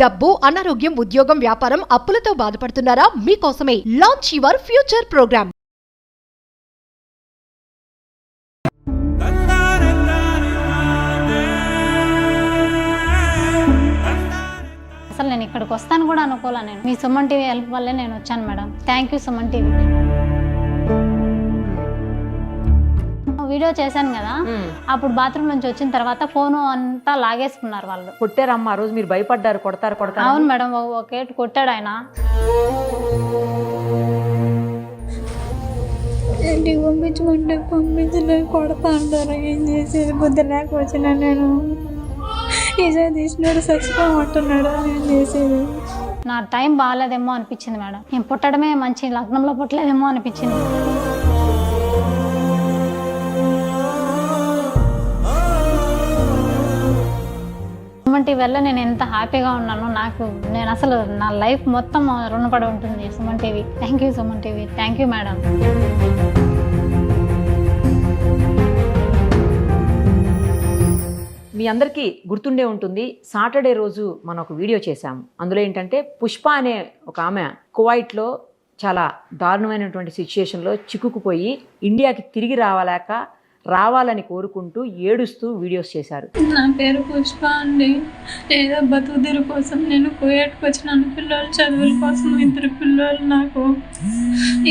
డబ్బు, అనారోగ్యం, ఉద్యోగం, వ్యాపారం, అప్పులతో బాధపడుతున్నారా? మీకోసమే లాంచ్ యువర్ ఫ్యూచర్ ప్రోగ్రామ్. అసలు నేను ఇక్కడికి వస్తాను కూడా అనుకోలే. నేను మీ సుమన్ టీవీ హెల్ప్ వల్లే నేను వచ్చాను madam. Thank you Suman TV. Video చేశాను కదా, అప్పుడు బాత్రూమ్ నుంచి వచ్చిన తర్వాత ఫోను అంతా లాగేసుకున్నారు వాళ్ళు. కొట్టారమ్మా ఆ రోజు, మీరు భయపడ్డారు కొడతారు. అవును మేడం, ఒకేటి కొట్టాడు ఆయన. ఇంటికి పంపించమంటే పంపించలేదు, కొడతా అంటారు. ఏం చేసేది? బుద్ధి లేక వచ్చిన నేను. ఈసారి తీసినాడు చచ్చిపోమంటున్నాడు. ఏం చేసేది? నా టైం బాగాలేదేమో అనిపించింది మేడం. నేను పుట్టడమే మంచి లగ్నంలో పుట్టలేదేమో అనిపించింది. సుమన్ టీవీ వల్ల నేను ఎంత హ్యాపీగా ఉన్నానో నేను అసలు నా లైఫ్ మొత్తం రుణపడి ఉంటుంది Suman TV. Thank you Suman TV. Thank you madam. మీ అందరికీ గుర్తుండే ఉంటుంది, సాటర్డే రోజు మనం ఒక వీడియో చేశాము. అందులో ఏంటంటే పుష్ప అనే ఒక ఆమె కువైట్లో చాలా దారుణమైనటువంటి సిచ్యుయేషన్లో చిక్కుకుపోయి ఇండియాకి తిరిగి రావాలని కోరుకుంటూ ఏడుస్తూ వీడియోస్ చేశారు. నా పేరు పుష్ప అండి. ఏదో బతుకుదీరు కోసం నేను కువైట్కి వచ్చినాను. పిల్లలు చదువుల కోసం, 2 పిల్లలు నాకు.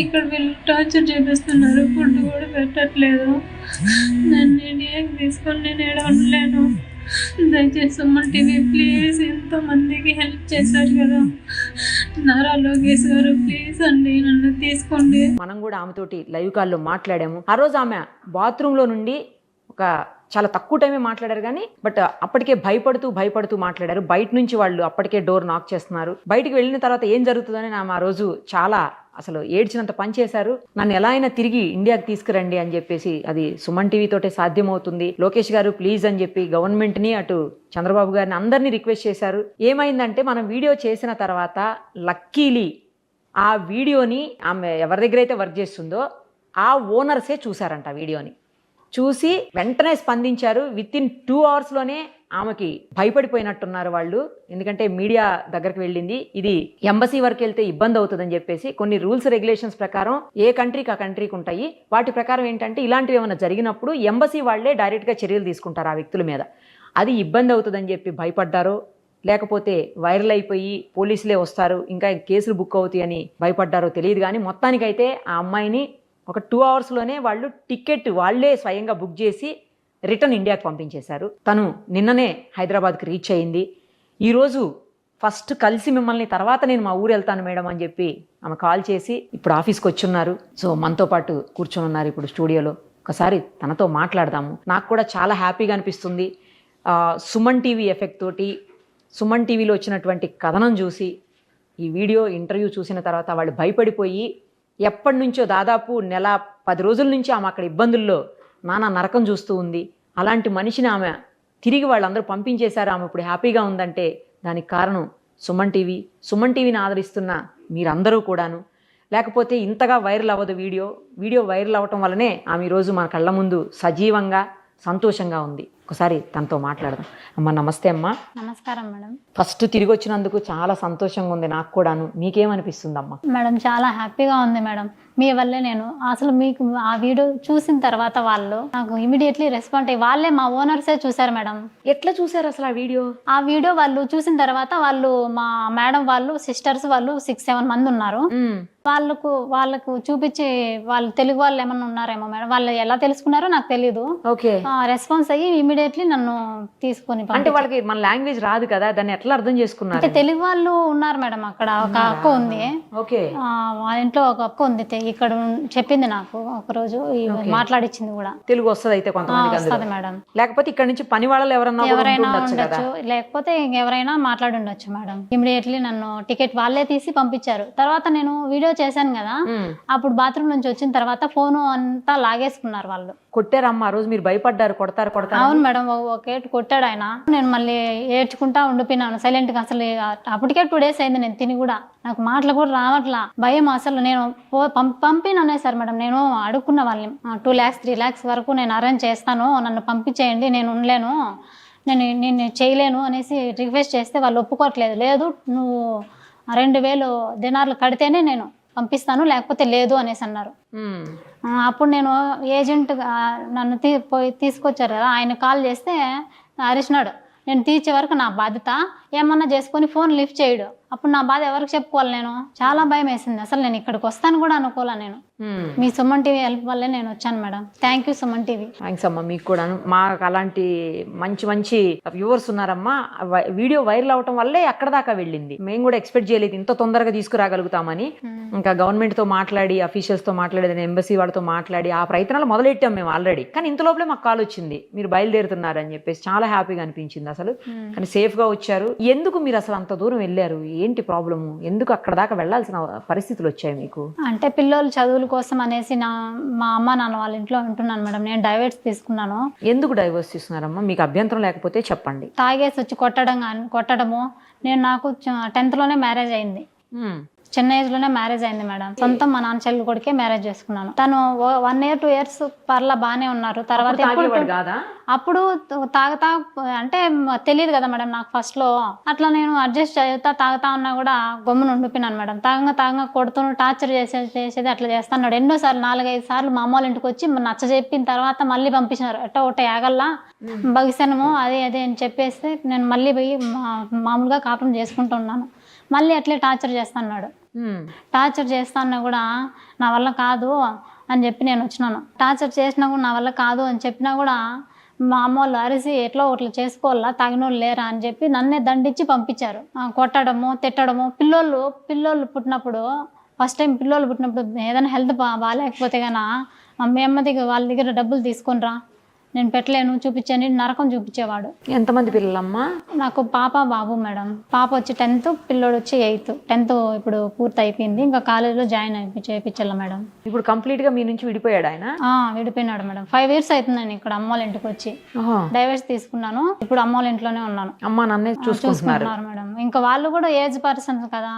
ఇక్కడ వీళ్ళు టార్చర్ చేపిస్తున్నారు, ఫుడ్ కూడా పెట్టట్లేదు. నన్ను ఇండియాకి తీసుకొని నేను ఏడ ఉండలేను. దయచేసి సుమన్ టీవీ ప్లీజ్, ఎంతో మందికి హెల్ప్ చేశారు కదా, నారా లోకేష్ గారు ప్లీజ్ అండి నన్ను తీసుకోండి. మనం కూడా ఆమెతోటి లైవ్ కాల్లో మాట్లాడాము. ఆ రోజు ఆమె బాత్రూంలో నుండి చాలా తక్కువ టైమే మాట్లాడారు కానీ బట్ అప్పటికే భయపడుతూ మాట్లాడారు. బయట నుంచి వాళ్ళు అప్పటికే డోర్ నాక్ చేస్తున్నారు. బయటికి వెళ్ళిన తర్వాత ఏం జరుగుతుందని ఆమె ఆ రోజు చాలా అసలు ఏడ్చినంత పని చేశారు. నన్ను ఎలా అయినా తిరిగి ఇండియాకి తీసుకురండి అని చెప్పేసి, అది సుమన్ టీవీ తోటే సాధ్యమవుతుంది, లోకేష్ గారు ప్లీజ్ అని చెప్పి గవర్నమెంట్ని, అటు చంద్రబాబు గారిని అందరినీ రిక్వెస్ట్ చేశారు. ఏమైందంటే మనం వీడియో చేసిన తర్వాత లక్కీలీ ఆ వీడియోని ఆమె ఎవరి దగ్గర అయితే వర్క్ చేస్తుందో ఆ ఓనర్సే చూశారంట. వీడియోని చూసి వెంటనే స్పందించారు. వితిన్ 2 అవర్స్లోనే ఆమెకి భయపడిపోయినట్టున్నారు వాళ్ళు. ఎందుకంటే మీడియా దగ్గరికి వెళ్ళింది, ఇది ఎంబసీ వరకు వెళ్తే ఇబ్బంది అవుతుందని చెప్పేసి కొన్ని రూల్స్ రెగ్యులేషన్స్ ప్రకారం ఏ కంట్రీకి ఆ కంట్రీకి ఉంటాయి. వాటి ప్రకారం ఏంటంటే ఇలాంటివి ఏమైనా జరిగినప్పుడు ఎంబసీ వాళ్ళే డైరెక్ట్గా చర్యలు తీసుకుంటారు ఆ వ్యక్తుల మీద. అది ఇబ్బంది అవుతుందని చెప్పి భయపడ్డారో, లేకపోతే వైరల్ అయిపోయి పోలీసులే వస్తారు ఇంకా కేసులు బుక్ అవుతాయి అని భయపడ్డారో తెలియదు. కానీ మొత్తానికైతే ఆ అమ్మాయిని ఒక 2 అవర్స్లోనే వాళ్ళు టికెట్ వాళ్ళే స్వయంగా బుక్ చేసి రిటర్న్ ఇండియాకి పంపించేశారు. తను నిన్ననే హైదరాబాద్కి రీచ్ అయింది. ఈరోజు ఫస్ట్ కలిసి మిమ్మల్ని, తర్వాత నేను మా ఊరు వెళ్తాను మేడం అని చెప్పి ఆమె కాల్ చేసి ఇప్పుడు ఆఫీస్కి వచ్చున్నారు. సో మనతో పాటు కూర్చొని ఉన్నారు ఇప్పుడు స్టూడియోలో. ఒకసారి తనతో మాట్లాడదాము. నాకు కూడా చాలా హ్యాపీగా అనిపిస్తుంది. సుమన్ టీవీ ఎఫెక్ట్ తోటి, సుమన్ టీవీలో వచ్చినటువంటి కథనం చూసి, ఈ వీడియో ఇంటర్వ్యూ చూసిన తర్వాత వాళ్ళు భయపడిపోయి ఎప్పటి నుంచో దాదాపు 10 రోజుల నుంచి ఆమె అక్కడ ఇబ్బందుల్లో నానా నరకం చూస్తూ ఉంది. అలాంటి మనిషిని ఆమె తిరిగి వాళ్ళందరూ పంపించేశారు. ఆమె ఇప్పుడు హ్యాపీగా ఉందంటే దానికి కారణం సుమన్ టీవీ. సుమన్ టీవీని ఆదరిస్తున్న మీరందరూ కూడాను. లేకపోతే ఇంతగా వైరల్ అవ్వదు వీడియో వైరల్ అవ్వటం వల్లనే ఆమె ఈరోజు మన కళ్ళ ముందు సజీవంగా సంతోషంగా ఉంది. ఒకసారి తనతో మాట్లాడదాం. అమ్మ నమస్తే. అమ్మ నమస్కారం మేడం. ఫస్ట్ తిరిగి వచ్చినందుకు చాలా సంతోషంగా ఉంది నాకు కూడాను. మీకేమనిపిస్తుందమ్మా? మేడం చాలా హ్యాపీగా ఉంది మేడం. మీ వల్లే నేను అసలు మీకు ఆ వీడియో చూసిన తర్వాత వాళ్ళు నాకు ఇమీడియట్లీ రెస్పాండ్ అయ్యి వాళ్ళే మా ఓనర్సే చూశారు మేడం. ఎట్లా చూసారు అసలు ఆ వీడియో వాళ్ళు చూసిన తర్వాత వాళ్ళు మా మేడం వాళ్ళు సిస్టర్స్ వాళ్ళు 6-7 మంది ఉన్నారు. వాళ్ళకు చూపించి, వాళ్ళు తెలుగు వాళ్ళు ఏమన్నా ఉన్నారేమో మేడం. వాళ్ళు ఎలా తెలుసుకున్నారో నాకు తెలియదు. రెస్పాన్స్ అయ్యి ఇమీడియట్లీ నన్ను తీసుకొని, అంటే వాళ్ళకి మన లాంగ్వేజ్ రాదు కదా, దాన్ని ఎట్లా అర్థం చేసుకున్నారు? అంటే తెలుగు వాళ్ళు ఉన్నారు మేడం. అక్కడ ఒక అక్క ఉంది, వాళ్ళ ఇంట్లో ఒక అక్క ఉంది, ఇక్కడ చెప్పింది నాకు ఒక రోజు మాట్లాడిచ్చింది కూడా. తెలుగు వస్తుంది అయితే కొంతమంది వస్తుంది మేడం. లేకపోతే ఇక్కడ నుంచి పని వాళ్ళు ఎవరైనా ఉండొచ్చు, లేకపోతే ఎవరైనా మాట్లాడి ఉండొచ్చు మేడం. ఇమీడియట్లీ నన్ను టికెట్ వాళ్ళే తీసి పంపించారు. తర్వాత నేను వీడియో చేశాను కదా, అప్పుడు బాత్రూమ్ నుంచి వచ్చిన తర్వాత ఫోను అంతా లాగేసుకున్నారు వాళ్ళు. కొట్టారమ్మా ఆ రోజు, మీరు భయపడ్డారు కొడతారు. అవును మేడం, ఒకేటి కొట్టాడు ఆయన. నేను మళ్ళీ ఏడ్చుకుంటా ఉండిపోయినాను సైలెంట్ గా. అసలు అప్పటికే 2 days అయింది నేను తిని కూడా. నాకు మాటలు కూడా రావట్లా, భయం. అసలు నేను పంపిననేసారు మేడం. నేను అడుక్కున్న వాళ్ళని 2 lakhs 3 lakhs వరకు నేను అరేంజ్ చేస్తాను, నన్ను పంపించేయండి, నేను ఉండలేను, నేను చేయలేను అనేసి రిక్వెస్ట్ చేస్తే వాళ్ళు ఒప్పుకోవట్లేదు. లేదు నువ్వు 2000 దినార్లు కడితేనే నేను పంపిస్తాను, లేకపోతే లేదు అనేసి అన్నారు. అప్పుడు నేను ఏజెంట్ నన్ను పోయి తీసుకొచ్చారు కదా, ఆయన కాల్ చేస్తే అరిచినాడు. నేను తీర్చే వరకు నా బాధ్యత, ఏమన్నా చేసుకొని ఫోన్ లిఫ్ట్ చేయడు. అప్పుడు నా బాధ ఎవరికి చెప్పుకోవాలి? నేను చాలా భయం వేసింది. అసలు నేను ఇక్కడికి వస్తాను కూడా అనుకోలే. నేను మీ సుమన్ టీవీ హెల్ప్ వల్లే నేను వచ్చాను madam. Thank you Suman TV. Thanks అమ్మా. మీకు కూడా మాకు అలాంటి మంచి మంచి వ్యూవర్స్ ఉన్నారమ్మా. వీడియో వైరల్ అవటం వల్లే అక్కడ దాకా వెళ్ళింది. మేము కూడా ఎక్స్పెక్ట్ చేయలేదు ఇంత తొందరగా తీసుకురాగలుగుతామని. ఇంకా గవర్నమెంట్తో మాట్లాడి, అఫీషియల్స్తో మాట్లాడి, ఎంబసీ వాళ్ళతో మాట్లాడి ఆ ప్రయత్నాలు మొదలెట్టాం మేము ఆల్రెడీ. కానీ ఇంత లోపలే మాకు కాల్ వచ్చింది, మీరు బయలుదేరుతున్నారు అని చెప్పేసి. చాలా హ్యాపీగా అనిపించింది అసలు. కానీ సేఫ్గా వచ్చారు. ఎందుకు మీరు అసలు అంత దూరం వెళ్ళారు? ఏంటి ప్రాబ్లము? ఎందుకు అక్కడ దాకా వెళ్ళాల్సిన పరిస్థితులు వచ్చాయి మీకు? అంటే పిల్లలు చదువుల కోసం అనేసి మా అమ్మ నాన్న వాళ్ళ ఇంట్లో ఉంటున్నాను మేడం. నేను డైవర్స్ తీసుకున్నాను. ఎందుకు డైవర్స్ తీసుకున్నారమ్మా? మీకు అభ్యంతరం లేకపోతే చెప్పండి. తాగేసి వచ్చి కొట్టడము. నాకు 10th లోనే మ్యారేజ్ అయింది. చిన్న ఏజ్ లోనే మ్యారేజ్ అయింది మేడం. సొంతం మా నాన్న చెల్లి కొడుకే మ్యారేజ్ చేసుకున్నాను. తను 1 year 2 years పర్లా బాగానే ఉన్నారు. తర్వాత అప్పుడు తాగుతా అంటే తెలియదు కదా మేడం నాకు ఫస్ట్ లో. అట్లా నేను అడ్జస్ట్ అవుతా తాగుతా ఉన్నా కూడా గమ్మున ఉండిపోయినాను మేడం. తాగంగా కొడుతూ టార్చర్ చేసేది అట్లా చేస్తున్నాడు. ఎన్నోసార్లు 4-5 సార్లు మా అమ్మ వాళ్ళ ఇంటికి వచ్చి నచ్చ చెప్పిన తర్వాత మళ్ళీ పంపించినారు. ఒకటే యాగల్లా భవిష్యనము అదే అని చెప్పేస్తే నేను మళ్ళీ పోయి మామూలుగా కాపురం చేసుకుంటూ ఉన్నాను. మళ్ళీ అట్లే టార్చర్ చేస్తున్నాడు. టార్చర్ చేస్తాన్నా కూడా నా వల్ల కాదు అని చెప్పి నేను వచ్చినాను. టార్చర్ చేసినా కూడా నా వల్ల కాదు అని చెప్పినా కూడా మా అమ్మ వాళ్ళు అరిసి ఎట్లా ఒకటి చేసుకోవాలా, తాగినోళ్ళు లేరా అని చెప్పి నన్నే దండించి పంపించారు. కొట్టడము, తిట్టడము. పిల్లోళ్ళు పుట్టినప్పుడు ఫస్ట్ టైం పిల్లోళ్ళు పుట్టినప్పుడు ఏదైనా హెల్త్ బాగాలేకపోతే కన్నా మీ అమ్మ దగ్గర వాళ్ళ దగ్గర డబ్బులు తీసుకొని రా, నేను పెట్టలేను చూపించని నరకం చూపించేవాడు. ఎంతమంది పిల్లలమ్మా? నాకు పాప బాబు మేడం. పాప వచ్చి 10th, పిల్లోడు వచ్చి 8th. 10th ఇప్పుడు పూర్తి అయిపోయింది. ఇంకా కాలేజీలో జాయిన్ చేయించాల మేడం. ఇప్పుడు కంప్లీట్ గా మీ నుంచి విడిపోయాడు ఆయన? విడిపోయినాడు మేడం. 5 years అవుతుంది నేను ఇక్కడ అమ్మ వాళ్ళ ఇంటికి వచ్చి. డైవర్స్ తీసుకున్నాను. ఇప్పుడు అమ్మ వాళ్ళ ఇంట్లోనే ఉన్నాను. అమ్మ నాన్నే చూసుకుంటున్నారు మేడం. ఇంకా వాళ్ళు కూడా ఏజ్ పర్సన్స్ కదా.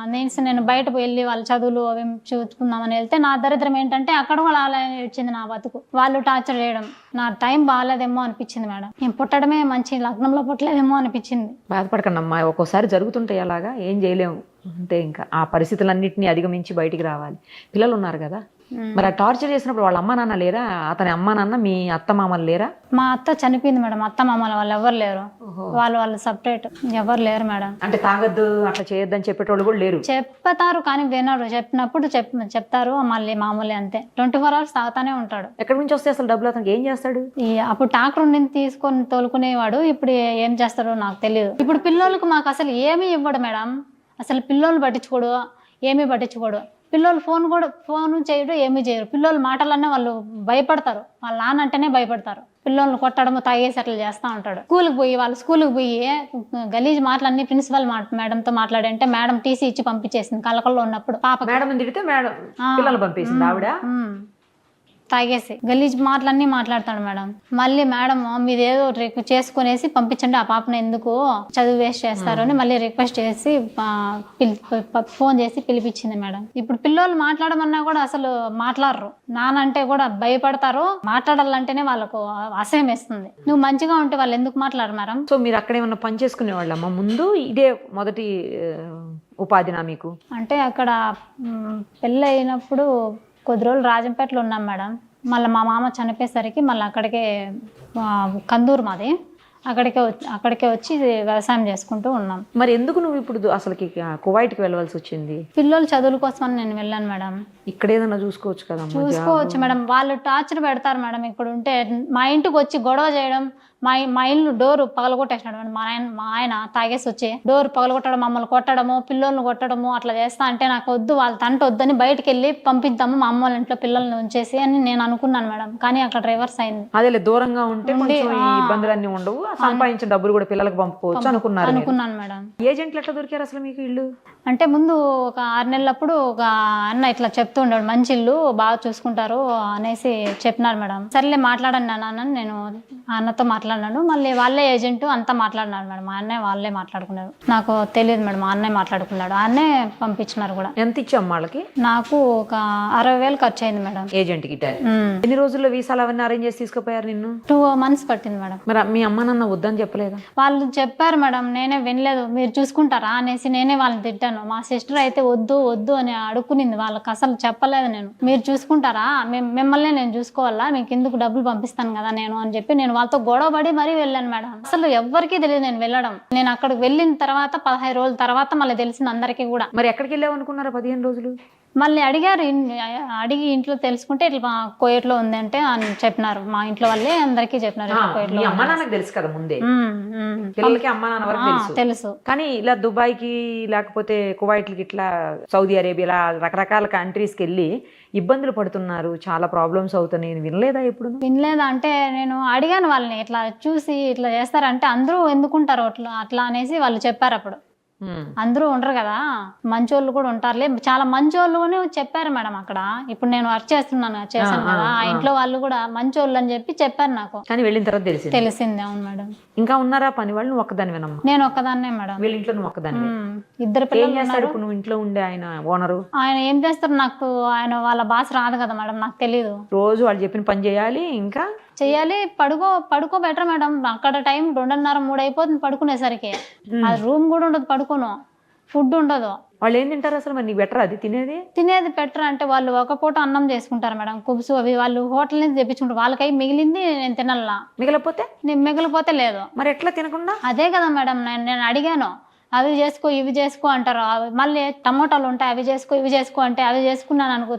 నేను బయట వెళ్ళి వాళ్ళ చదువులు అవి చూసుకుందామని వెళ్తే నా దరిద్రం ఏంటంటే అక్కడ కూడా అలా వచ్చింది నా బతుకు. వాళ్ళు టార్చర్ చేయడం. నా టైం బాగాలేదేమో అనిపించింది మేడం. నేను పుట్టడమే మంచి లగ్నంలో పుట్టలేదేమో అనిపించింది. బాధపడకండి అమ్మా, ఒక్కోసారి జరుగుతుంటాయి అలాగా, ఏం చేయలేము అంతే. ఇంకా ఆ పరిస్థితులన్నింటినీ అధిగమించి బయటికి రావాలి. పిల్లలు ఉన్నారు కదా, మరి ఆ టార్చర్ చేసినప్పుడు వాళ్ళ అమ్మా నాన్న లేరా? అతని అమ్మా నాన్న మీ అత్త మామలు లేరా? మా అత్త చనిపోయింది మేడం. అత్త మామలు వాళ్ళు ఎవరు లేరు. వాళ్ళు సపరేట్, ఎవరు లేరు మేడం. అంటే తాగద్దు అట్లా చేయొద్దని చెప్పేటోళ్ళు కూడా లేరు? చెప్తారు కానీ వినరు. చెప్పినప్పుడు చెప్తారు మళ్ళీ మామూలు అంతే. 24 hours తాగుతానే ఉంటాడు. ఎక్కడి నుంచి వస్తే అసలు డబ్బులు? అతనికి ఏం చేస్తాడు? అప్పుడు ట్రాక్టర్ నుండి తీసుకొని తోలుకునేవాడు. ఇప్పుడు ఏం చేస్తాడో నాకు తెలియదు. ఇప్పుడు పిల్లలకు మాకు అసలు ఏమీ ఇవ్వడు మేడం. అసలు పిల్లలు పట్టించుకోడు, ఏమీ పట్టించుకోడు. పిల్లలు ఫోన్ చేయడు, ఏమీ చేయరు. పిల్లలు మాటలన్నా వాళ్ళు భయపడతారు. వాళ్ళ నాన్న అంటేనే భయపడతారు. పిల్లల్ని కొట్టడము, తాగేసి అట్లా చేస్తూ ఉంటాడు. స్కూల్కి పోయి గలీజ్ మాటలన్నీ ప్రిన్సిపల్ మేడంతో మాట్లాడంటే మేడం టీసీ ఇచ్చి పంపించేసింది. కలకల్లో ఉన్నప్పుడు పాప మేడం తిడితే మేడం పిల్లలు పంపేసింది ఆవిడ. తాగేసి గలీజ్ మాటలన్నీ మాట్లాడతాడు మేడం. మళ్ళీ మేడం మీదేదో చేసుకునేసి పంపించండి, ఆ పాపను ఎందుకు చదువు వేస్ట్ చేస్తారు అని మళ్ళీ రిక్వెస్ట్ చేసి ఫోన్ చేసి పిలిపించింది మేడం. ఇప్పుడు పిల్లలు మాట్లాడమన్నా కూడా అసలు మాట్లాడరు. నానంటే కూడా భయపడతారు. మాట్లాడాలంటేనే వాళ్ళకు అసహ్యం వేస్తుంది. నువ్వు మంచిగా ఉంటే వాళ్ళు ఎందుకు మాట్లాడరు మేడం? సో మీరు అక్కడ ఏమన్నా పని చేసుకునే వాళ్ళమ్మా ముందు? ఇదే మొదటి ఉపాధినా మీకు? అంటే అక్కడ పెళ్ళి అయినప్పుడు కొద్ది రోజులు రాజంపేటలో ఉన్నాం మేడం. మళ్ళీ మా మామ చనిపోయేసరికి మళ్ళీ అక్కడికే కందూరు మాది, అక్కడికే వచ్చి వ్యవసాయం చేసుకుంటూ ఉన్నాం. మరి ఎందుకు నువ్వు ఇప్పుడు అసలుకి కువైట్కి వెళ్ళవలసి వచ్చింది? పిల్లలు చదువుల కోసమని నేను వెళ్ళాను మేడం. ఇక్కడ ఏదైనా చూసుకోవచ్చు కదా? చూసుకోవచ్చు మేడం. వాళ్ళు టార్చర్ పెడతారు మేడం. ఇక్కడ ఉంటే మా ఇంటికి వచ్చి గొడవ చేయడం. మా ఇల్లు డోర్ పగలగొట్టేసినాడు మా ఆయన తాగేసి వచ్చి డోర్ పగలగొట్టడం, మమ్మల్ని కొట్టడము, పిల్లల్ని కొట్టడము అట్లా చేస్తా అంటే నాకు వద్దు, వాళ్ళ తంట వద్దని బయటకు వెళ్ళి పంపిద్దాము మా అమ్మ వాళ్ళ ఇంట్లో పిల్లల్ని ఉంచేసి అని నేను అనుకున్నాను మేడం. కానీ అక్కడ రివర్స్ అయింది. అదే దూరంగా ఉంటే ఇబ్బందులన్నీ ఉండవు, సంపాదించిన డబ్బులు కూడా పిల్లలకు పంపుకోవచ్చు అనుకున్నాను మేడం. ఏజెంట్లు ఎట్లా దొరికారు అసలు మీకు ఇల్లు? అంటే ముందు ఒక 6 నెలలప్పుడు ఒక అన్న ఇట్లా చెప్తూ ఉండేవాడు, మంచి ఇల్లు బాగా చూసుకుంటారు అనేసి చెప్పినారు మేడం. సర్లే మాట్లాడండి అన్న, నేను అన్నతో మాట్లాడాను. మాట్లాడినాడు. మళ్ళీ వాళ్ళే ఏజెంట్ అంతా మాట్లాడినాడు మేడం. మా అన్నయ్య వాళ్ళే మాట్లాడుకున్నారు. నాకు తెలియదు మేడం, మా అన్నయ్య మాట్లాడుకున్నాడు. అన్నే పంపించినారు కూడా. ఎంత ఇచ్చాం వాళ్ళకి? నాకు ఒక 60,000 ఖర్చు అయింది మేడం. ఏజెంట్కి ఎన్ని రోజుల్లో వీసాలు అవన్నీ అరేంజ్ చేసి తీసుకుపోయారు నిన్ను? 2 months పట్టింది మేడం. మరి మీ అమ్మ నాన్న వద్దని చెప్పలేదా? వాళ్ళు చెప్పారు మేడం, నేనే వినలేదు. మీరు చూసుకుంటారా అనేసి నేనే వాళ్ళని తిట్టాను. మా సిస్టర్ అయితే వద్దు వద్దు అని అడుక్కునింది. వాళ్ళకి అసలు చెప్పలేదు నేను. మీరు చూసుకుంటారా, మిమ్మల్ని నేను చూసుకోవాలా, మీకు ఎందుకు డబ్బులు పంపిస్తాను కదా నేను అని చెప్పి నేను వాళ్ళతో గొడవ పడి మరీ వెళ్ళాను మేడం. అసలు ఎవ్వరికీ తెలియదు నేను వెళ్ళడం. నేను అక్కడికి వెళ్ళిన తర్వాత 15 రోజుల తర్వాత మళ్ళీ తెలిసింది అందరికీ కూడా. మరి ఎక్కడికి వెళ్ళావు అనుకున్నారా 15 రోజులు? మళ్ళీ అడిగారు, అడిగి ఇంట్లో తెలుసుకుంటే ఇట్లా కోయట్లో ఉంది అంటే అని చెప్పినారు. మా ఇంట్లో వాళ్ళే అందరికీ చెప్పినారు. మీ అమ్మ నాన్నకి తెలుసు కదా ముందే, పిల్లలకి అమ్మ నాన్న వరకు తెలుసు. కానీ ఇలా దుబాయ్కి లేకపోతే కువైట్లకి ఇట్లా సౌదీ అరేబియా ఇలా రకరకాల కంట్రీస్కి వెళ్ళి ఇబ్బందులు పడుతున్నారు, చాలా ప్రాబ్లమ్స్ అవుతున్నాయి, వినలేదా ఎప్పుడు? వినలేదా అంటే నేను అడిగాను వాళ్ళని, ఇట్లా చూసి ఇట్లా చేస్తారంటే అందరూ ఎందుకుంటారు అట్లా అట్లా అనేసి వాళ్ళు చెప్పారు. అప్పుడు అందరూ ఉండరు కదా, మంచోళ్ళు కూడా ఉంటారులే, చాలా మంచోళ్ళు చెప్పారు మేడం అక్కడ. ఇప్పుడు నేను వర్క్ చేశాను కదా, ఆ ఇంట్లో వాళ్ళు కూడా మంచోళ్ళు అని చెప్పి చెప్పారు నాకు. కానీ వెళ్ళిన తర్వాత తెలిసింది. అవును మేడం. ఇంకా ఉన్నారా పని వాళ్ళు? నువ్వు ఒక్కదానివేనమ్మా? నేను ఒక్కదాన్నే మేడం. వీళ్ళ ఇంట్లో నువ్వు ఒక్కదానివే? 2 పిల్లలు చేస్తారు. ఇప్పుడు నువ్వు ఇంట్లో ఉండే ఆయన ఓనరు ఆయన ఏం చేస్తారు నాకు, ఆయన వాళ్ళ భాష రాదు కదా మేడం, నాకు తెలీదు. రోజు వాళ్ళు చెప్పిన పని చేయాలి, ఇంకా చెయ్యాలి. పడుకో బెటర్ మేడం. అక్కడ టైం 2:30, 3 అయిపోతుంది పడుకునేసరికి. ఆ రూమ్ కూడా ఉండదు, పడుకోను, ఫుడ్ ఉండదు. వాళ్ళు ఏం తింటారు అసలు? మరి నీకు బెటర్ అది తినేది బెటర్ అంటే వాళ్ళు ఒక పూట అన్నం చేసుకుంటారు మేడం, కుబ్సు అవి వాళ్ళు హోటల్ నుంచి తెప్పించుకుంటారు. వాళ్ళకై మిగిలింది నేను తినాలా, మిగిలిపోతే లేదు. మరి ఎట్లా తినకుండా? అదే కదా మేడం నేను అడిగాను, అవి చేసుకో ఇవి చేసుకో అంటారు. మళ్ళీ టమోటాలు ఉంటాయి, అవి చేసుకో ఇవి చేసుకో అంటే అవి చేసుకున్నాను అనుకో,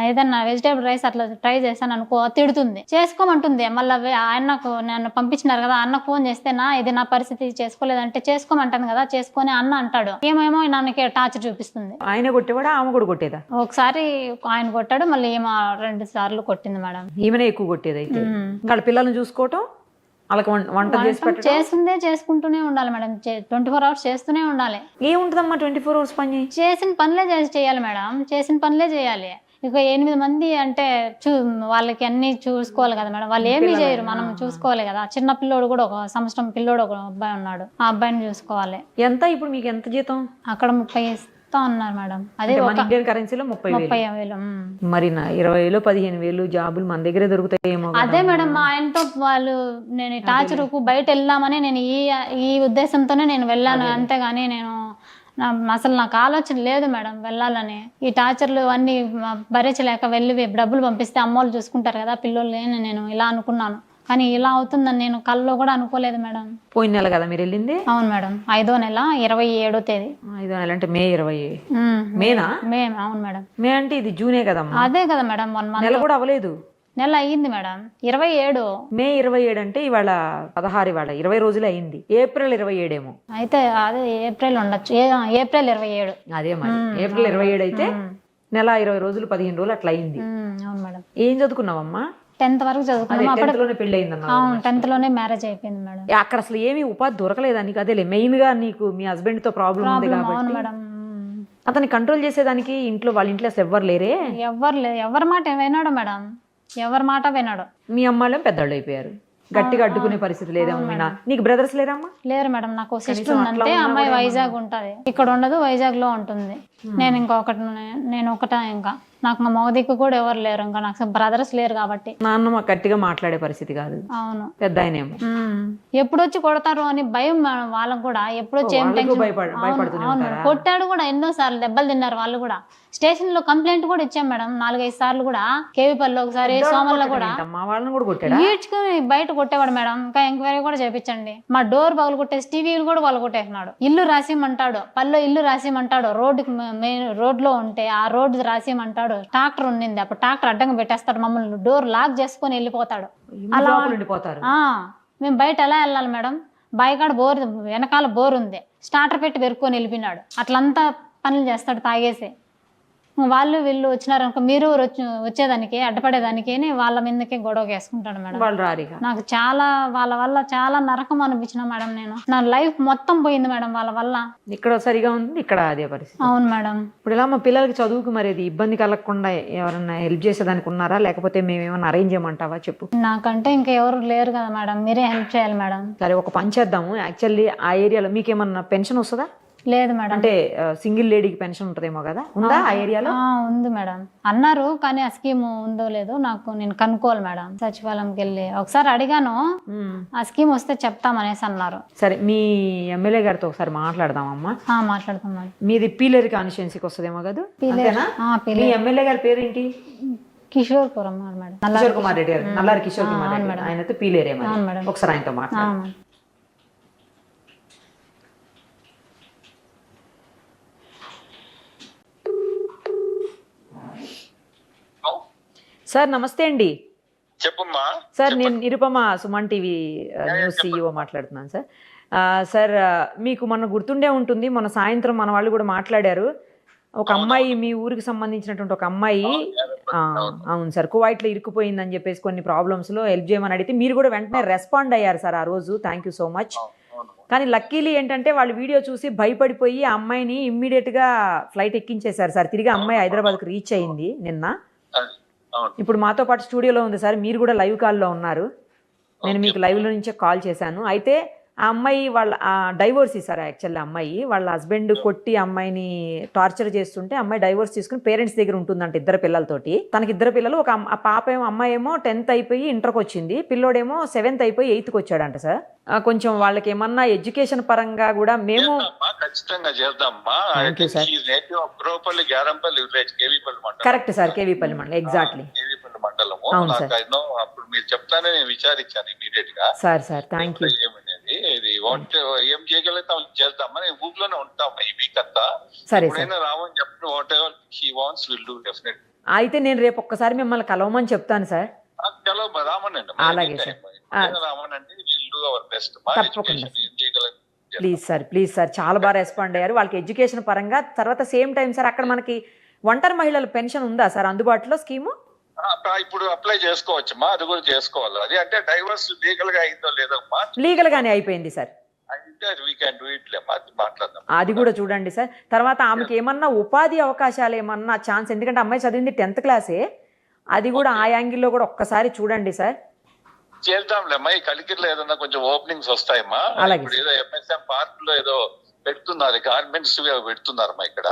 ఏదన్నా వెజిటేబుల్ రైస్ అట్లా ట్రై చేశాను అనుకో, తిడుతుంది. చేసుకోమంటుంది. మళ్ళీ ఆయనకు నన్ను పంపించినారు కదా, అన్నకు ఫోన్ చేస్తేనా ఇది నా పరిస్థితి, చేసుకోలేదంటే చేసుకోమంటాను కదా, చేసుకొని అన్న అంటాడు. ఏమేమో నన్నకే టార్చర్ చూపిస్తుంది. ఆయన కొట్టేవాడా ఆమె కూడా కొట్టేదా? ఒకసారి ఆయన కొట్టాడు, మళ్ళీ ఏమో 2 సార్లు కొట్టింది మేడం. ఈమెనే ఎక్కువ కొట్టేది అయితే. వాళ్ళ పిల్లల్ని చూసుకోవటం, వాళ్ళకి వంట చేసుకుంటూనే ఉండాలి మేడం. 24 hours చేస్తూనే ఉండాలి. ఏముంటదమ్మా 24 hours పని? చేసిన పనులే చేయాలి మేడం, చేసిన పనులే చేయాలి. ఇక 8 మంది అంటే వాళ్ళకి అన్ని చూసుకోవాలి కదా మేడం. వాళ్ళు ఏమీ చేయరు, మనం చూసుకోవాలి కదా. చిన్న పిల్లోడు కూడా, 1 సంవత్సరం పిల్లోడు ఒక అబ్బాయి ఉన్నాడు, ఆ అబ్బాయిని చూసుకోవాలి. ఎంత ఇప్పుడు మీకు ఎంత జీతం? అక్కడ 30 అన్నారు మేడం. అదే ఇండియన్ కరెన్సీలో 30,000. మరి 20,000 15,000 జాబులు మన దగ్గరే దొరుకుతాయేమో. అదే మేడం మా ఆయనతో వాళ్ళు, నేను టార్చర్కు బయట వెళ్దామని నేను ఈ ఉద్దేశంతోనే నేను వెళ్ళాను, అంతేగాని నేను అసలు నాకు ఆలోచన లేదు మేడం వెళ్ళాలని. ఈ టార్చర్లు అన్నీ భరించలేక వెళ్ళి డబ్బులు పంపిస్తే అమ్మోళ్ళు చూసుకుంటారు కదా పిల్లల్ని, నేను ఇలా అనుకున్నాను. కానీ ఇలా అవుతుందని నేను కల్లో కూడా అనుకోలేదు మేడం. పోయిన నెల కదా మీరు వెళ్ళింది? అవును మేడం, 5వ నెల 27వ తేదీ. 5వ నెల అంటే మే 20. మేనా? మే. అవును మేడం. మే అంటే ఇది జూనే కదమ్మా. అదే కదా మేడం, 1 month. నెల కూడా అవ్వలేదు. నెల అయ్యింది మేడం. 27. మే 27 అంటే ఇవాళ 16, ఇవాళ 20 రోజులు అయింది. ఏప్రిల్ 27 ఏమో అయితే. అదే ఏప్రిల్ ఉండొచ్చు, ఏప్రిల్ 27. అదే మరి ఏప్రిల్ 27 అయితే నెల 20 రోజులు 15 రోజులు అట్లా అయింది. అవును మేడం. ఏం చదువుకున్నావమ్మా? 10th వరకు చదువుకున్నాం. 10th లోనే మ్యారేజ్ అయిపోయింది మేడం. అక్కడ అసలు ఏమి ఉపాధి దొరకలేదా నీకు? అదే మెయిన్ గా నీకు మీ హస్బెండ్ తో ప్రాబ్లం ఉంది కాబట్టి అతన్ని కంట్రోల్ చేసేదానికి వాళ్ళ ఇంట్లో ఎవ్వరు లేరే? ఎవ్వరు లేదు. ఎవరి మాట వినాడు మేడం, ఎవరి మాట వినాడు. మీ అమ్మాయిలు పెద్దవాళ్ళు అయిపోయారు, గట్టిగా అడ్డుకునే పరిస్థితి లేదేమో. నీకు బ్రదర్స్ లేరమ్మా? లేరు మేడం, నాకు సిస్టర్ ఉందంటే. అమ్మాయి వైజాగ్ ఉంటది, ఇక్కడ ఉండదు, వైజాగ్ లో ఉంటుంది. నేను ఒకటే, ఇంకా నాకు మా మగదిక్కు కూడా ఎవరు లేరు, ఇంకా నాకు బ్రదర్స్ లేరు కాబట్టి. నాన్న మాకు గట్టిగా మాట్లాడే పరిస్థితి కాదు. అవును, పెద్ద ఆయనేమో ఎప్పుడొచ్చి కొడతారు అని భయం వాళ్ళకు కూడా. ఎప్పుడొచ్చి ఏం కొట్టాడు కూడా, ఎన్నో సార్లు దెబ్బలు తిన్నారు వాళ్ళు కూడా. స్టేషన్ లో కంప్లైంట్ కూడా ఇచ్చాం మేడం 4-5 సార్లు కూడా. కేవీపల్లిలో ఒకసారి, సోమల్లో కూడా ఈడ్చుకుని బయట కొట్టేవాడు మేడం. ఇంకా ఎంక్వైరీ కూడా చేయించండి. మా డోర్ పగలు కొట్టేసి టీవీలు కూడా వాళ్ళు కొట్టేస్తున్నాడు. ఇల్లు రాసిమంటాడు, పల్లె ఇల్లు రాసిమంటాడు. మెయిన్ రోడ్ లో ఉంటే ఆ రోడ్డు రాసిమంటాడు. ట్రాక్టర్ ఉండింది అప్పుడు, ట్రాక్టర్ అడ్డంగా పెట్టేస్తాడు మమ్మల్ని, డోర్ లాక్ చేసుకొని వెళ్ళిపోతాడు. అలా మేము బయట ఎలా వెళ్ళాలి మేడం? బాయికాడ బోర్, వెనకాల బోర్ ఉంది, స్టార్టర్ పెట్టి వెరుక్కొని వెళ్ళిపోయినాడు. అట్లంతా పనులు చేస్తాడు తాగేసి. వాళ్ళు వీళ్ళు వచ్చినారనుకో మీరు వచ్చేదానికి అడ్డపడేదానికి వాళ్ళ మీదకే గొడవ వేసుకుంటాడు మేడం. వాళ్ళు రారిగా. నాకు చాలా వాళ్ళ వల్ల చాలా నరకం అనిపించిన మేడం. నేను నా లైఫ్ మొత్తం పోయింది మేడం వాళ్ళ వల్ల. ఇక్కడ సరిగా ఉంది, ఇక్కడ అదే పరిస్థితి. అవును మేడం. ఇప్పుడు ఇలా మా పిల్లలకి చదువుకు మరి ఇది ఇబ్బంది కలగకుండా ఎవరన్నా హెల్ప్ చేసేదానికి ఉన్నారా, లేకపోతే మేము ఏమైనా అరేంజ్ చేయమంటావా చెప్పు. నాకంటే ఇంకా ఎవరు లేరు కదా మేడం, మీరే హెల్ప్ చేయాలి మేడం. సరే ఒక పని చేద్దాము. యాక్చువల్లీ ఆ ఏరియాలో మీకు ఏమన్నా పెన్షన్ వస్తుందా? లేదు మేడం. అంటే సింగిల్ లేడీకి పెన్షన్ ఉంటుందేమో కదా, ఉందా ఆ ఏరియాలో? ఉంది మేడం అన్నారు, కానీ ఆ స్కీమ్ ఉందో లేదో నేను కనుక్కోవాలి మేడం. సచివాలయంకి వెళ్ళి ఒకసారి అడిగాను, ఆ స్కీమ్ వస్తే చెప్తామనేసి అన్నారు. సరే మీ ఎమ్మెల్యే గారితో ఒకసారి మాట్లాడదామమ్మా. మాట్లాడతాం మేడం. మీది పీలేరు కాన్స్టిట్యున్సీకి వస్తుందేమో కదా? మీ ఎమ్మెల్యే గారి పేరేంటి? కిషోర్పురం మేడం. కిషోర్ కుమార్ రెడ్డి గారు, నల్లారి కిషోర్ కుమార్ రెడ్డి. ఆయనతో పీలేరే మేడం. ఒకసారి ఆయనతో మాట్లాడండి. సార్ నమస్తే అండి. చెప్పమ్మా. సార్ నేను Nirupama Suman TV news CEO మాట్లాడుతున్నాను సార్. సార్ మీకు మొన్న గుర్తుండే ఉంటుంది, మొన్న సాయంత్రం మన వాళ్ళు కూడా మాట్లాడారు. ఒక అమ్మాయి మీ ఊరికి సంబంధించినటువంటి ఒక అమ్మాయి, అవును సార్, కువైట్లో ఇరుక్కుపోయిందని చెప్పేసి కొన్ని ప్రాబ్లమ్స్లో హెల్ప్ చేయమని అడిగితే మీరు కూడా వెంటనే రెస్పాండ్ అయ్యారు సార్ ఆ రోజు. Thank you so much. కానీ లక్కీలీ ఏంటంటే వాళ్ళు వీడియో చూసి భయపడిపోయి ఆ అమ్మాయిని ఇమ్మీడియట్గా ఫ్లైట్ ఎక్కించేశారు సార్. తిరిగి అమ్మాయి హైదరాబాద్కి రీచ్ అయింది నిన్న. ఇప్పుడు మాతో పాటు స్టూడియోలో ఉంది సార్, మీరు కూడా లైవ్ కాల్లో ఉన్నారు. నేను మీకు లైవ్లో నుంచే కాల్ చేశాను. అయితే ఆ అమ్మాయి వాళ్ళ డైవోర్స్ ఇస్తారు. యాక్చువల్లీ అమ్మాయి వాళ్ళ హస్బెండ్ కొట్టి అమ్మాయిని టార్చర్ చేస్తుంటే అమ్మాయి డైవోర్స్ తీసుకుని పేరెంట్స్ దగ్గర ఉంటుందంట ఇద్దరు పిల్లలతోటి. తనకి ఇద్దరు పిల్లలు, ఒక పాప ఏమో అమ్మాయి ఏమో 10th అయిపోయి ఇంటర్కి వచ్చింది, పిల్లోడేమో 7th అయిపోయి 8th వచ్చాడంట సార్. కొంచెం వాళ్ళకి ఏమన్నా ఎడ్యుకేషన్ పరంగా కూడా మేము ఖచ్చితంగా చేద్దామా. కరెక్ట్ సార్, కేవీపల్లి మండలం. ఎగ్జాక్ట్లీ మండలము. అప్పుడు మీరు చెప్తానే నేను విచారించాను ఇమీడియట్ గా. Sir thank you. ఇది ఏం చేయగలుగుతాం చేద్దామా. నేను ఊర్లోనే ఉంటాం ఈ వీక్ అంతా. సరే రావని చెప్పి what ever she wants will do definite. అయితే నేను రేపు ఒక్కసారి మిమ్మల్ని కలవమని చెప్తాను సార్. రామనండి. అలాగే సార్, రామనండి. Will do our best. తప్పకుండా ప్లీజ్ సార్ చాలా బాగా రెస్పాండ్ అయ్యారు. వాళ్ళకి ఎడ్యుకేషన్ పరంగా. తర్వాత సేమ్ టైం సార్ అక్కడ మనకి ఒంటరి మహిళల పెన్షన్ ఉందా సార్ అందుబాటులో స్కీము? ఇప్పుడు అప్లై చేసుకోవచ్చమ్మా, అది కూడా చేసుకోవాలి. అది అంటే డైవర్స్ లీగల్ గా అయిందో లేదమ్మా? లీగల్ గానే అయిపోయింది సార్. అది కూడా చూడండి సార్. తర్వాత ఆమెకి ఏమన్నా ఉపాధి అవకాశాలు ఏమన్నా ఛాన్స్, ఎందుకంటే అమ్మాయి చదివింది 10th క్లాసే, అది కూడా ఆ యాంగిల్లో కూడా ఒక్కసారి చూడండి సార్. చేద్దాంలేమ్మా. ఈ కలికిరిలో ఏదన్నా కొంచెం ఓపెనింగ్స్ వస్తాయమ్మా. ఇప్పుడు ఏదో MSM పార్క్ లో ఏదో పెడుతున్నారు, గార్మెంట్స్ పెడుతున్నారమ్మా ఇక్కడ.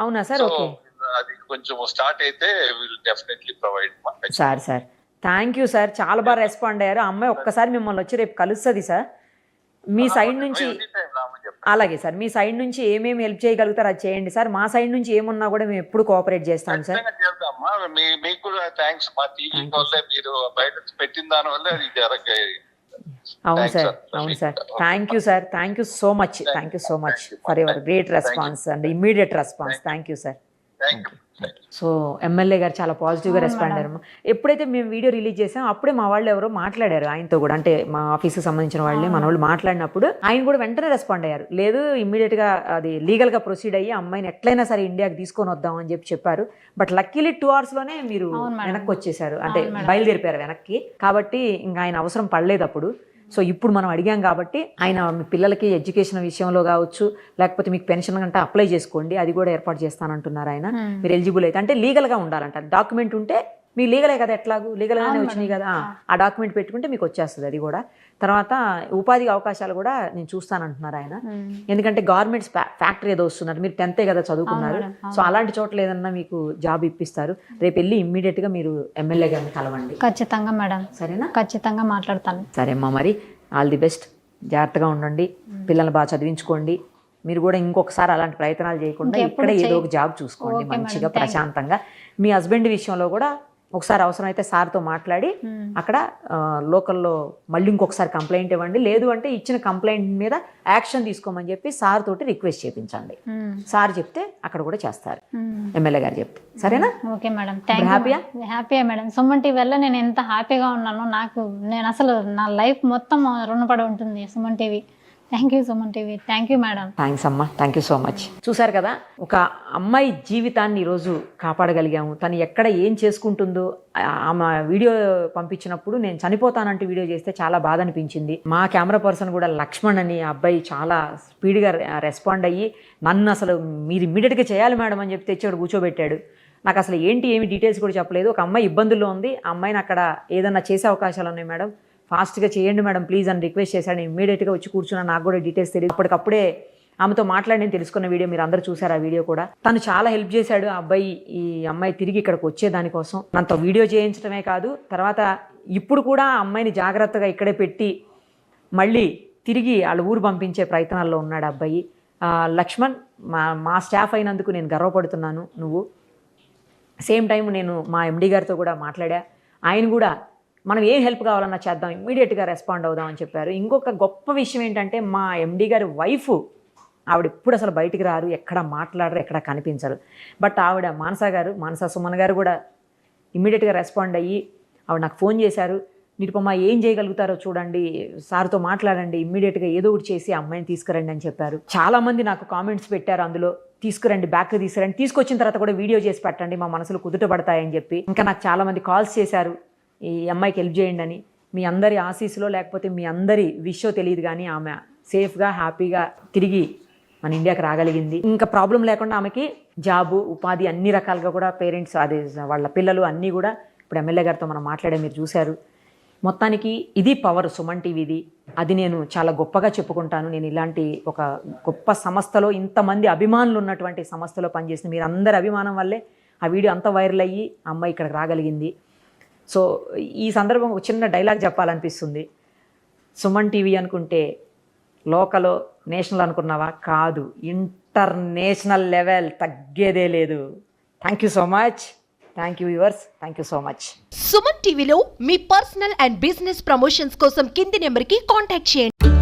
అవునా సార్? ఓకే, అది కొంచెం స్టార్ట్ అయితే will definitely provide. Sir thank you sir, చాలా బాగా రెస్పాండ్ అయ్యారు. అమ్మాయి ఒక్కసారి మిమ్మల్ని వచ్చి రేపు కలుస్తుంది సార్. మీ సైడ్ నుంచి అలాగే సార్, మీ సైడ్ నుంచి ఏమేమి హెల్ప్ చేయగలుగుతారు అది చేయండి సార్. మా సైడ్ నుంచి ఏమున్నా కూడా మేము ఎప్పుడు కోఆపరేట్ చేస్తాం సార్. మీకు కూడా థ్యాంక్స్. మా టీవీ వల్లే మీరు బయట పెట్టిన దాని వల్ల ఇది జరగాయి. అవును sir thank you so much for your great response and immediate response. Thank you sir. So MLA గారు చాలా పాజిటివ్గా రెస్పాండ్ అయ్యారు. ఎప్పుడైతే మేము వీడియో రిలీజ్ చేసాం అప్పుడే మా వాళ్ళు ఎవరో మాట్లాడారు ఆయనతో కూడా, అంటే మా ఆఫీస్కి సంబంధించిన వాళ్ళే మన వాళ్ళు మాట్లాడినప్పుడు ఆయన కూడా వెంటనే రెస్పాండ్ అయ్యారు. లేదు ఇమ్మీడియట్గా అది లీగల్గా ప్రొసీడ్ అయ్యి అమ్మాయిని ఎట్లయినా సరే ఇండియాకి తీసుకొని వద్దాం అని చెప్పారు. బట్ లక్కీలీ 2 hours-లోనే మీరు వెనక్కి వచ్చేసారు, అంటే బయలుదేరిపారు వెనక్కి. కాబట్టి ఇంకా ఆయన అవసరం పడలేదు అప్పుడు. సో ఇప్పుడు మనం అడిగాం కాబట్టి ఆయన మీ పిల్లలకి ఎడ్యుకేషన్ విషయంలో కావచ్చు, లేకపోతే మీకు పెన్షన్ అంటే అప్లై చేసుకోండి, అది కూడా ఏర్పాటు చేస్తానంటున్నారు ఆయన. మీరు ఎలిజిబుల్ అయితే, అంటే లీగల్గా ఉండాలంట. డాక్యుమెంట్ ఉంటే మీ లీగలే కదా, ఎట్లాగూ లీగల్గానే వచ్చినాయి కదా, ఆ డాక్యుమెంట్ పెట్టుకుంటే మీకు వచ్చేస్తుంది అది కూడా. తర్వాత ఉపాధి అవకాశాలు కూడా నేను చూస్తానంటున్నారు ఆయన. ఎందుకంటే గవర్నమెంట్ ఫ్యాక్టరీ ఏదో వస్తున్నారు, మీరు 10th కదా చదువుకున్నారు. సో అలాంటి చోట్ల ఏదన్నా మీకు జాబ్ ఇప్పిస్తారు. రేపు వెళ్ళి ఇమ్మీడియట్గా మీరు ఎమ్మెల్యే గారిని కలవండి. ఖచ్చితంగా మేడం. సరేనా? ఖచ్చితంగా మాట్లాడతాను. సరే అమ్మా, మరి ఆల్ ది బెస్ట్. జాగ్రత్తగా ఉండండి, పిల్లల్ని బాగా చదివించుకోండి. మీరు కూడా ఇంకొకసారి అలాంటి ప్రయత్నాలు చేయకుండా ఇక్కడ ఏదో ఒక జాబ్ చూసుకోండి మంచిగా ప్రశాంతంగా. మీ హస్బెండ్ విషయంలో కూడా ఒకసారి అవసరమైతే సార్తో మాట్లాడి అక్కడ లోకల్లో మళ్ళీ ఇంకొకసారి కంప్లైంట్ ఇవ్వండి. లేదు అంటే ఇచ్చిన కంప్లైంట్ మీద యాక్షన్ తీసుకోమని చెప్పి సార్ తోటి రిక్వెస్ట్ చేయించండి. సార్ చెప్తే అక్కడ కూడా చేస్తారు, ఎమ్మెల్యే గారు చెప్తే. సరేనా? Okay madam. హ్యాపీయా మేడం. సుమన్ టీవీ వల్ల నేను ఎంత హ్యాపీగా ఉన్నాను. నేను అసలు నా లైఫ్ మొత్తం రుణపడి ఉంటుంది Suman TV. Thank you Suman TV, thank you madam. Thanks అమ్మా, థ్యాంక్ యూ సో మచ్. చూసారు కదా, ఒక అమ్మాయి జీవితాన్ని ఈరోజు కాపాడగలిగాము. తను ఎక్కడ ఏం చేసుకుంటుందో ఆమె వీడియో పంపించినప్పుడు నేను చనిపోతానంటూ వీడియో చేస్తే చాలా బాధ అనిపించింది. మా కెమెరా పర్సన్ కూడా లక్ష్మణ్ అని అబ్బాయి చాలా స్పీడ్గా రెస్పాండ్ అయ్యి నన్ను అసలు మీరు ఇమ్మీడియట్గా చేయాలి మేడం అని చెప్పి తెచ్చి అక్కడ కూర్చోబెట్టాడు. నాకు అసలు ఏమి డీటెయిల్స్ కూడా చెప్పలేదు. ఒక అమ్మాయి ఇబ్బందుల్లో ఉంది, ఆ అమ్మాయిని అక్కడ ఏదన్నా చేసే అవకాశాలు ఉన్నాయి మేడం, ఫాస్ట్గా చేయండి మేడం ప్లీజ్ అని రిక్వెస్ట్ చేశాడు. ఇమ్మీడియట్గా వచ్చి కూర్చున్నాను, నాకు కూడా డీటెయిల్స్ తెలియదు. అప్పటికప్పుడే ఆమెతో మాట్లాడి నేను తెలుసుకున్న వీడియో మీరు అందరూ చూసారు. ఆ వీడియో కూడా తను చాలా హెల్ప్ చేశాడు. ఆ అబ్బాయి ఈ అమ్మాయి తిరిగి ఇక్కడికి వచ్చే దానికోసం నాతో వీడియో చేయించడమే కాదు, తర్వాత ఇప్పుడు కూడా ఆ అమ్మాయిని జాగ్రత్తగా ఇక్కడే పెట్టి మళ్ళీ తిరిగి వాళ్ళ ఊరు పంపించే ప్రయత్నాల్లో ఉన్నాడు అబ్బాయి. లక్ష్మణ్, మా స్టాఫ్ అయినందుకు నేను గర్వపడుతున్నాను. నువ్వు సేమ్ టైం నేను మా ఎండి గారితో కూడా మాట్లాడా, ఆయన కూడా మనం ఏం హెల్ప్ కావాలన్నా చేద్దాం, ఇమ్మీడియట్గా రెస్పాండ్ అవుదాం అని చెప్పారు. ఇంకొక గొప్ప విషయం ఏంటంటే మా ఎండి గారి వైఫ్, ఆవిడ ఎప్పుడు అసలు బయటికి రారు, ఎక్కడ మాట్లాడరు, ఎక్కడ కనిపించరు. బట్ ఆవిడ మానస సుమన్ గారు కూడా ఇమ్మీడియట్గా రెస్పాండ్ అయ్యి ఆవిడ నాకు ఫోన్ చేశారు. నిరుపమ ఏం చేయగలుగుతారో చూడండి, సార్తో మాట్లాడండి, ఇమ్మీడియట్గా ఏదో ఒకటి చేసి ఆ అమ్మాయిని తీసుకురండి అని చెప్పారు. చాలామంది నాకు కామెంట్స్ పెట్టారు అందులో, తీసుకురండి బ్యాక్ తీసుకురండి, తీసుకొచ్చిన తర్వాత కూడా వీడియో చేసి పెట్టండి, మా మనసులు కుదుట పడతాయని చెప్పి. ఇంకా నాకు చాలామంది కాల్స్ చేశారు ఈ అమ్మాయికి హెల్ప్ చేయండి అని. మీ అందరి ఆశీస్సులో లేకపోతే మీ అందరి విషయం తెలియదు కానీ ఆమె సేఫ్గా హ్యాపీగా తిరిగి మన ఇండియాకి రాగలిగింది. ఇంకా ప్రాబ్లం లేకుండా ఆమెకి జాబు, ఉపాధి అన్ని రకాలుగా కూడా పేరెంట్స్ అదే వాళ్ళ పిల్లలు అన్నీ కూడా ఇప్పుడు ఎమ్మెల్యే గారితో మనం మాట్లాడే మీరు చూశారు. మొత్తానికి ఇది పవర్ సుమన్ టీవీది. అది నేను చాలా గొప్పగా చెప్పుకుంటాను. నేను ఇలాంటి ఒక గొప్ప సంస్థలో, ఇంతమంది అభిమానులు ఉన్నటువంటి సంస్థలో పనిచేసిన మీరందరి అభిమానం వల్లే ఆ వీడియో అంత వైరల్ అయ్యి ఆ అమ్మాయి ఇక్కడికి రాగలిగింది. సో ఈ సందర్భం ఒక చిన్న డైలాగ్ చెప్పాలనిపిస్తుంది. సుమన్ టీవీ అనుకుంటే లోకల్ నేషనల్ అనుకున్నావా? కాదు, ఇంటర్నేషనల్ లెవెల్, తగ్గేదే లేదు. Thank you so much. Thank you viewers, thank you so much. Suman టీవీలో మీ పర్సనల్ అండ్ బిజినెస్ ప్రమోషన్స్ కోసం కింది నెంబర్కి కాంటాక్ట్ చేయండి.